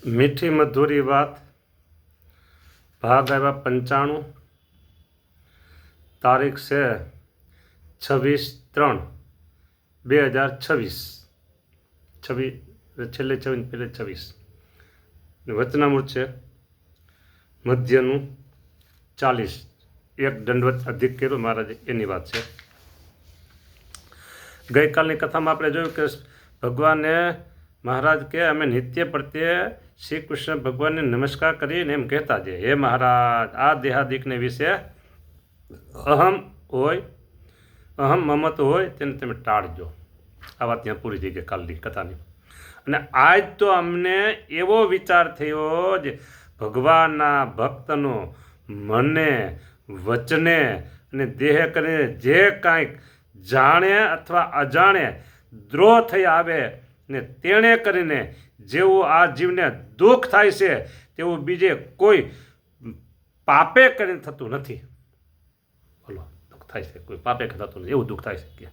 મીઠી મધુરી વાત ભાગ આવ્યા 95 તારીખ છે 26/3/2026 છેલ્લે 26 પહેલે 26 વચનામૃત છે મધ્યનું 40 એક દંડવત અધિક કર્યો મહારાજે એની વાત છે. ગઈકાલની કથામાં આપણે જોયું કે ભગવાને મહારાજ કે અમે નિત્ય પ્રત્યે શ્રી કૃષ્ણ ભગવાનને નમસ્કાર કરીને એમ કહેતા છે, હે મહારાજ, આ દેહાદિકને વિશે અહમ મમત હોય તેને તમે ટાળજો. આ વાત ત્યાં પૂરી થઈ ગઈ કાલની કથાની. અને આજ તો અમને એવો વિચાર થયો જે ભગવાનના ભક્તનો મને વચને અને દેહ કરીને જે કાંઈક જાણે અથવા અજાણે દ્રોહ થઈ આવે ને તેણે કરીને જેવું આ જીવને દુઃખ થાય છે તેવું બીજે કોઈ પાપે કરીને થતું નથી. બોલો, દુઃખ થાય છે કોઈ પાપે થતું નથી એવું દુઃખ થાય છે કે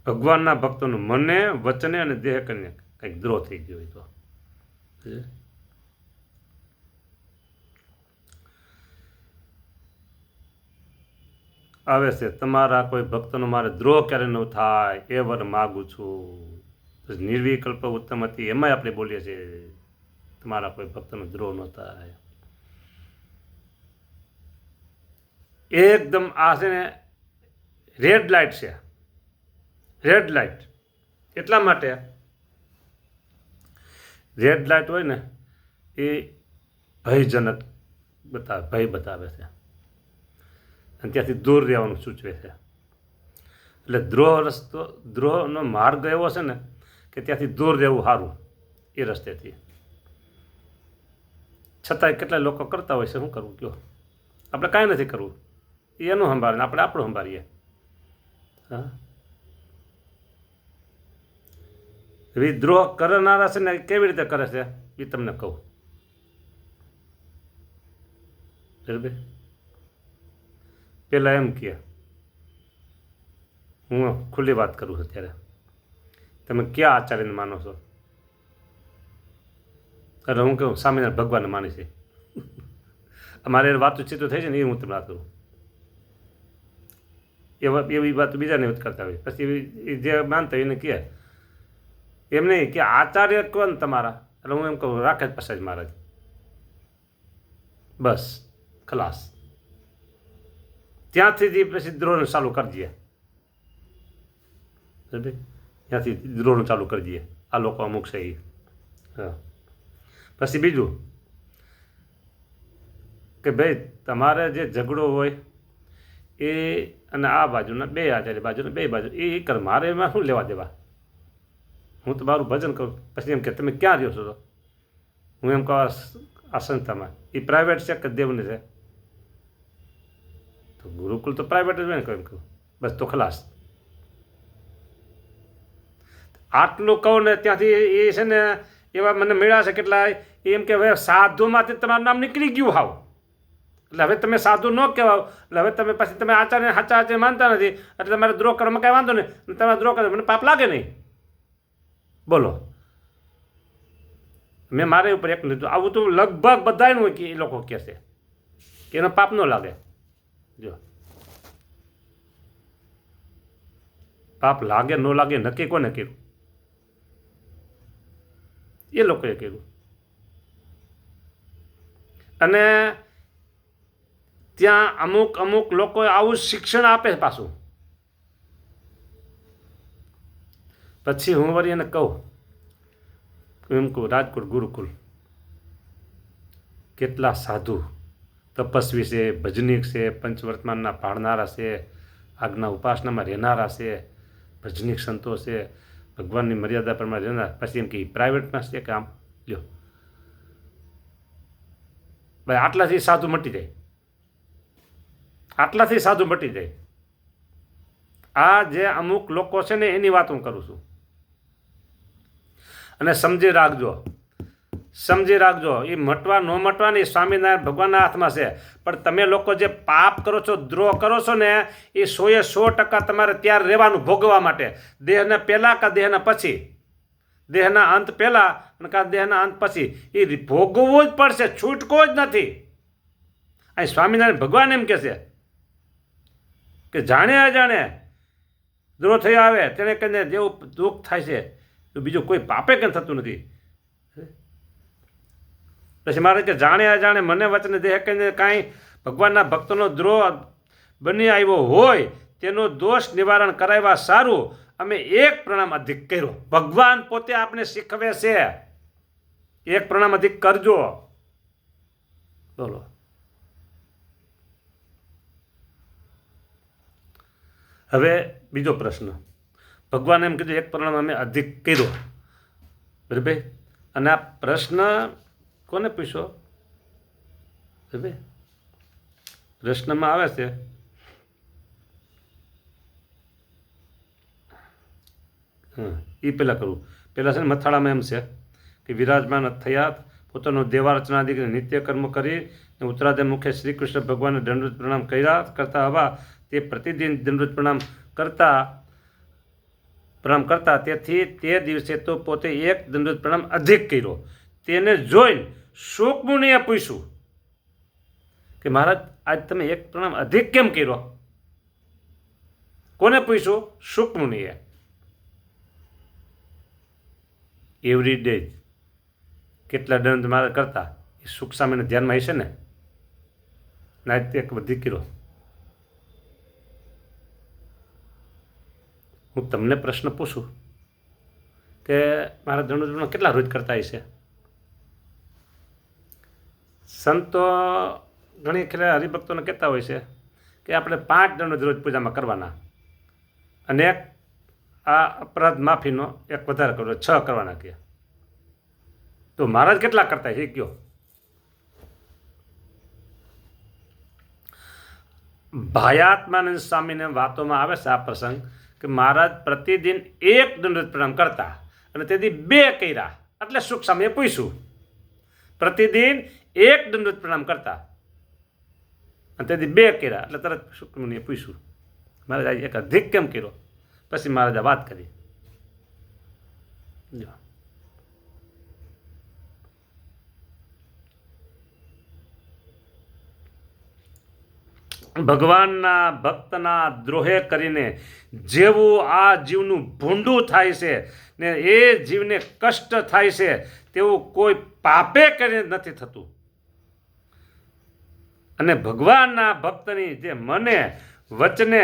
ભગવાનના ભક્તોનું મને વચને અને દેહ કરીને કંઈક દ્રોહ થઈ ગયો હોય તો આવે છે. તમારા કોઈ ભક્તનો મારે દ્રોહ ક્યારે ન થાય એ વર માગું છું. નિર્વિકલ્પ ઉત્તમ હતી એમાંય આપણે બોલીએ છીએ તમારા કોઈ ભક્તનો દ્રોહ ન થાય. એકદમ આ છે ને રેડ લાઇટ છે. રેડ લાઇટ એટલા માટે રેડ લાઇટ હોય ને એ ભયજનક ભય બતાવે છે અને ત્યાંથી દૂર રહેવાનું સૂચવે છે. એટલે દ્રોહનો માર્ગ એવો છે ને કે ત્યાંથી દૂર રહેવું સારું એ રસ્તેથી. છતાંય કેટલા લોકો કરતા હોય છે. શું કરવું કયો? આપણે કાંઈ નથી કરવું, એનું સંભાળે આપણે આપણું સંભાળીએ. હા, દ્રોહ કરનારા છે ને કેવી રીતે કરે છે એ તમને કહું. બરાબર, પેલા એમ કે હું ખુલ્લી વાત કરું છું ત્યારે તમે ક્યાં આચાર્યને માનો છો? અરે હું કહું સ્વામિનારાયણ ભગવાનને માની છે. અમારે વાતચીત થઈ છે ને એ હું તમને વાત કરું. એવી વાત બીજાને કરતા હોય. પછી જે માનતા હોય એને કહે એમ નહીં કે આચાર્ય કોણ તમારા? એટલે હું એમ કહું રાખે જ પ્રસાદ મહારાજ. બસ ખલાસ. ત્યાંથી જ પછી દ્રોહનું ચાલુ કરી દઈએ. ત્યાંથી દ્રોહનું ચાલુ કરી દઈએ. આ લોકો અમુક છે એ. હા, પછી બીજું કે ભાઈ તમારે જે ઝઘડો હોય એ અને આ બાજુના બે આચાર્ય બાજુના બે બાજુ એ કર, મારે એમાં શું લેવા દેવા? હું તો મારું ભજન કરું. પછી એમ કે તમે ક્યાં રહ્યો છો? તો હું એમ કહું આ સંસ્થામાં. એ પ્રાઇવેટ છે કે દેવને છે? તો ગુરુકુલ તો પ્રાઇવેટ જ હોય ને. એમ કહું બસ તો ખલાસ. આટલું કહું ને ત્યાંથી એ છે ને એવા મને મળ્યા છે કેટલા એમ કે હવે સાધુમાંથી તમારું નામ નીકળી ગયું હાવ. એટલે હવે તમે સાધુ ન કહેવાઓ. એટલે હવે તમે પછી તમે આચાર્ય સાચા આચાર્ય માનતા નથી એટલે તમારે દ્રોહ કરવામાં કાંઈ વાંધો નહીં. તમારે દ્રોહ કરે મને પાપ લાગે નહીં. બોલો, મેં મારે ઉપર એક લીધું. આવું તો લગભગ બધાનું હોય કે એ લોકો કહે છે કે એનો પાપ ન લાગે. જો પાપ લાગે ન લાગે નક્કી કોને કર્યું? એ લોકોએ કર્યું. અને ત્યાં અમુક લોકો આવું શિક્ષણ આપે પાછું. પછી હું વળી એને કહું એમ કહું રાજકોટ ગુરુકુલ કેટલા સાધુ તપસ્વી છે, ભજનીક છે, પંચવર્તમાનના પાળનારા છે, આજ્ઞા ઉપાસનામાં રહેનારા છે, ભજનીક સંતો છે, ભગવાનની મર્યાદા પ્રમાણે રહેનાર. પછી એમ કે પ્રાઇવેટમાં છે કે આમ લ્યો ભાઈ આટલાથી સાધુ મટી જાય. આટલાથી સાધુ મટી જાય. આ જે અમુક લોકો છે ને એની વાત હું કરું છું. અને સમજી રાખજો એ મટવા ન મટવા નહીં સ્વામિનારાયણ ભગવાનના હાથમાં છે. પણ તમે લોકો જે પાપ કરો છો, દ્રોહ કરો છો ને એ 100% તમારે ત્યારે રહેવાનું ભોગવવા માટે. દેહને પહેલાં કે દેહને પછી દેહના અંત પહેલાં અને કાં દેહના અંત પછી એ ભોગવવું જ પડશે, છૂટકો જ નથી. અહીં સ્વામિનારાયણ ભગવાન એમ કહે છે કે જાણે અજાણે દ્રોહ થયો આવે તેને કહીને જેવું દુઃખ થાય છે તો બીજું કોઈ પાપે કેમ થતું નથી. પછી મારે કે જાણે અજાણે મને વચને દેહ કહીને કાંઈ ભગવાનના ભક્તોનો દ્રોહ બની આવ્યો હોય તેનો દોષ નિવારણ કરાવવા સારું અમે એક પ્રણામ અધિક કર્યો. ભગવાન પોતે આપણે શીખવે છે, એક પ્રણામ અધિક કરજો. બોલો. હવે બીજો પ્રશ્ન, ભગવાન એમ કીધું એક પ્રણામ અમે અધિક કર્યો, બરાબર. અને આ પ્રશ્ન કોને પૂછ્યો? બરાબર. પ્રશ્નમાં આવે છે એ પહેલાં કરું. પહેલાં છે ને મથાળામાં એમ છે કે વિરાજમાન થયા પોતાનો દેવાર્ચનાદિક નિત્ય કર્મ કરી ઉત્તરાધે મુખે શ્રી કૃષ્ણ ભગવાનને દંડવત પ્રણામ કરતા હવા તે પ્રતિદિન દંડવત પ્રણામ કરતા તેથી તે દિવસે તો પોતે એક દંડવત પ્રણામ અધિક કર્યો. તેને જોઈને શુક મુનિએ પૂછ્યું કે મહારાજ આજ તમે એક પ્રણામ અધિક કેમ કર્યો? કોને પૂછ્યું? શુક મુનિએ. એવરી ડે કેટલા દંડ મારે કરતા એ સુખ સામેને ધ્યાનમાં હશે ને, ના એક વધી કર્યો. હું તમને પ્રશ્ન પૂછું કે મારા દંડ કેટલા રોજ કરતા હશે? સંતો ઘણી ખેલા હરિભક્તોને કહેતા હોય છે કે આપણે 5 દંડ રોજ પૂજામાં કરવાના અને એક આ અપરાધ માફીનો એક વધારે કરવો, 6 કરવાના કે. તો મહારાજ કેટલા કરતા એ કયો? ભાયાત્માનંદ સ્વામીને વાતોમાં આવે છે આ પ્રસંગ કે મહારાજ પ્રતિદિન એક દંડવત પ્રણામ કરતા અને તેથી 2 કર્યા. એટલે સુખ સ્વામીએ પૂછ્યું, પ્રતિદિન એક દંડવત પ્રણામ કરતા અને તેથી 2 કર્યા. એટલે તરત સુખમુનિએ પૂછ્યું મહારાજ એક અધિક કેમ કર્યો? પછી મહારાજે વાત કરી. ભગવાનના ભક્તના દ્રોહે કરીને જેવું આ જીવનું ભૂંડું થાય છે ને એ જીવને કષ્ટ થાય છે તેવું કોઈ પાપે કરીને નથી થતું. અને ભગવાનના ભક્તની જે મને વચને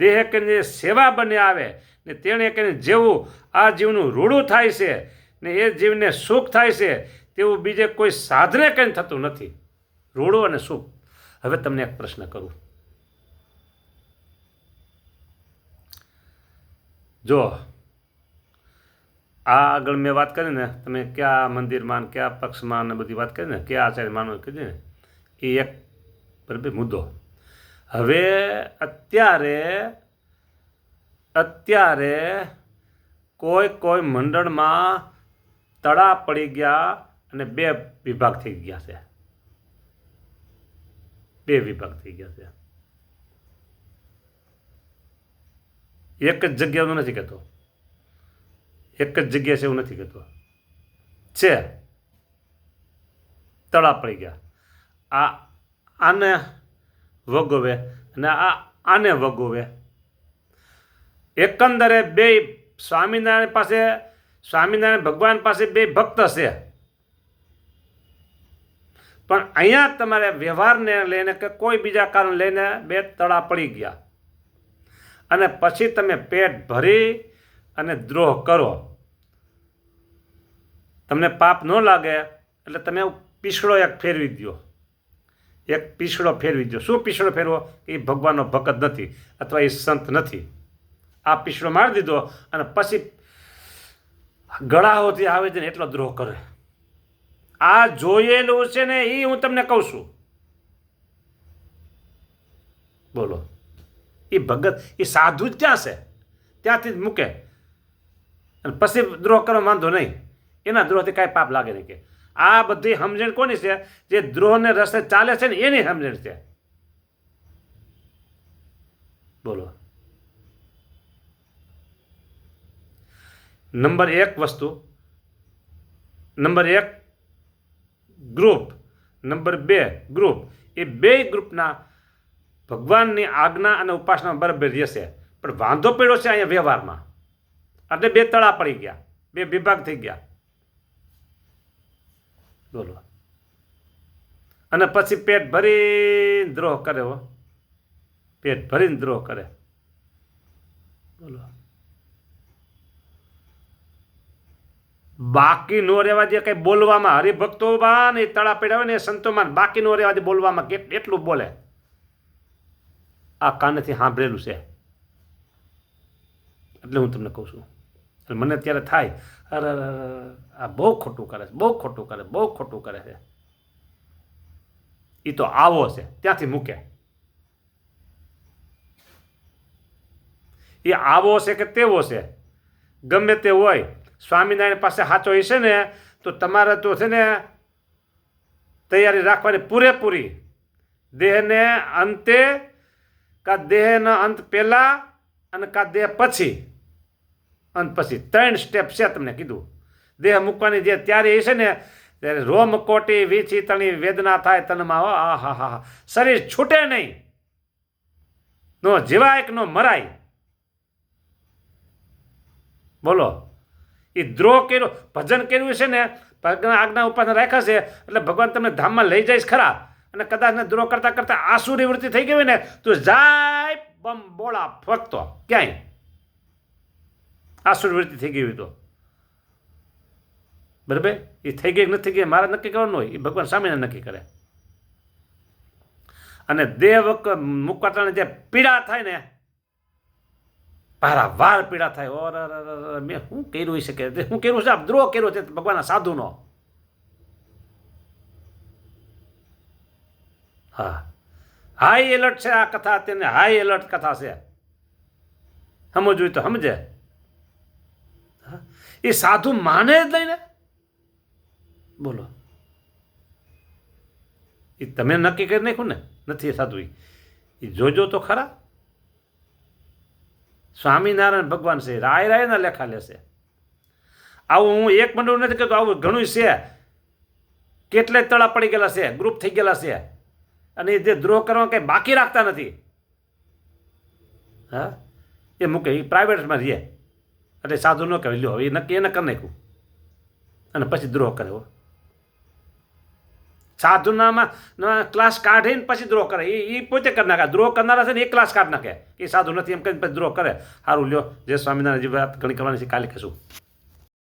દેહ કરીને સેવા બને આવે ને તેણે કરીને જેવું આ જીવનું રૂડું થાય છે ને એ જીવને સુખ થાય છે તેવું બીજે કોઈ સાધને કરીને થતું નથી, રૂડું અને સુખ. હવે તમને એક પ્રશ્ન કરું. જો આ આગળ મેં વાત કરી ને, તમે કયા મંદિરમાં કયા પક્ષમાં ને બધી વાત કરી ને, કયા આચાર્ય માનો કીધી ને, એ એક બરાબર મુદ્દો. હવે અત્યારે કોઈ મંડળમાં તળા પડી ગયા અને 2 વિભાગ થઈ ગયા છે. 2 વિભાગ થઈ ગયા છે. એક જ જગ્યા હું નથી કહેતો, એક જ જગ્યા છે એવું નથી કહેતો, છે તળા પડી ગયા. આને વગોવે અને આને વગોવે. એકંદરે 2 સ્વામિનારાયણ ભગવાન પાસે 2 ભક્ત છે, પણ અહીંયા તમારે વ્યવહારને લઈને કે કોઈ બીજા કારણ લઈને 2 તળા પડી ગયા અને પછી તમે પેટ ભરી અને દ્રોહ કરો. તમને પાપ ન લાગે એટલે તમે પીસળો એક ફેરવી દો, એક પીસળો ફેરવી દો. શું પીસળો ફેરવો? એ ભગવાનનો ભક્ત નથી અથવા એ સંત નથી. આ પીસળો મારી દીધો અને પછી ગળાઓથી આવે છે ને એટલો દ્રોહ કરે. આ જોયેલું છે ને એ હું તમને કહું છું. બોલો. એ ભગત એ સાધુ જ ત્યાં છે, ત્યાંથી જ મૂકે અને પછી દ્રોહ કરવા વાંધો નહીં. એના દ્રોહથી કાંઈ પાપ લાગે નહીં. કે આ બધી સમજણ કોની છે? જે દ્રોહને રસ્તે ચાલે છે ને એની સમજણ છે. બોલો. નંબર 1 વસ્તુ નંબર 1 ગ્રુપ, નંબર 2 ગ્રુપ, એ બે ગ્રુપના ભગવાનની આજ્ઞા અને ઉપાસના બરાબર રહેશે. પણ વાંધો પડ્યો છે અહીંયા વ્યવહારમાં, એટલે બે તળા પડી ગયા, બે વિભાગ થઈ ગયા. બોલો. અને પછી પેટ ભરીને દ્રોહ કરે, હો, પેટ ભરીને દ્રોહ કરે. બોલો. બાકી નો રહેવા દે કઈ બોલવામાં. હરિભક્તોમાં ને તળા પડ્યા હોય ને સંતોમાં બાકી નો રહેવા દે બોલવામાં. એટલું બોલે. આ કાનેથી સાંભળેલું છે, એટલે હું તમને કહું છું. મને અત્યારે થાય, અરે આ બહુ ખોટું કરે છે, બહુ ખોટું કરે, બહુ ખોટું કરે છે. એ તો આવો છે, ત્યાંથી મૂકે. એ આવો છે કે તેવો છે, ગમે તે હોય, સ્વામિનારાયણ પાસે સાચો હશે ને તો તમારે તો છે ને તૈયારી રાખવાની પૂરેપૂરી. દેહને અંતે કા દેહના અંત પહેલા અને કા દેહ પછી. અંત પછી 3 સ્ટેપ છે તમને કીધું. દેહ મૂકવાની જે ત્યારે હશે ને ત્યારે રોમ કોટી વીછી તણી વેદના થાય તનમાં. આ હા હા, શરીર છૂટે નહીં, નો જીવાય કે નો મરાય. બોલો. એ દ્રોહ કર્યો, ભજન કર્યું છે ને, આજ્ઞા ઉપાસના રાખ્યા છે એટલે ભગવાન તમને ધામમાં લઈ જાય ખરા. અને કદાચ ને દ્રોહ કરતા કરતા આસુરી વૃત્તિ થઈ ગઈ હોય ને તો જાય બમ બોળા ફકતો ક્યાંય આસુરી વૃત્તિ થઈ ગઈ હોય તો. બરાબર. એ થઈ ગઈ નથી ગઈ મારે નક્કી કરવાનું હોય, એ ભગવાન સામે નક્કી કરે. અને દેહ મુકાતાને જે પીડા થાય ને, પારાવાર પીડા થાય. ઓર મેં શું કર્યું છે કે શું કર્યું છે, દ્રોહ કર્યો છે ભગવાનના સાધુનો. હા, હાઈ એલર્ટ છે આ કથા. તેને હાઈ એલર્ટ કથા છે. સમજવું તો સમજે. એ સાધુ માને જ નહીં ને. બોલો. એ તમે નક્કી કરી નાખ્યું ને નથી સાધુ. એ જોજો તો ખરા. સ્વામિનારાયણ ભગવાન છે, રાય રાયના લેખા લેશે. આવું હું એક મંડળ નથી કહેતો, આવું ઘણું છે. કેટલાય તળા પડી ગયેલા છે, ગ્રુપ થઈ ગયેલા છે, અને જે દ્રોહ કરવા કંઈ બાકી રાખતા નથી. હા, એ મૂકે, એ પ્રાઇવેટમાં રહે એટલે સાધુ ન કહેવાય. લ્યો એ નક્કી એને કરી નાખ્યું અને પછી દ્રોહ કરે. સાધુનામાં ક્લાસ કાઢીને પછી દ્રોહ કરે. એ પોતે કરી નાખે. દ્રોહ કરનારા છે ને એ ક્લાસ કાઢી નાખે. એ સાધુ નથી એમ કરીને પછી દ્રોહ કરે. સારું લ્યો, જય સ્વામિનારાયણ. વાત ઘણી કરવાની છે, કાલે કહેશું.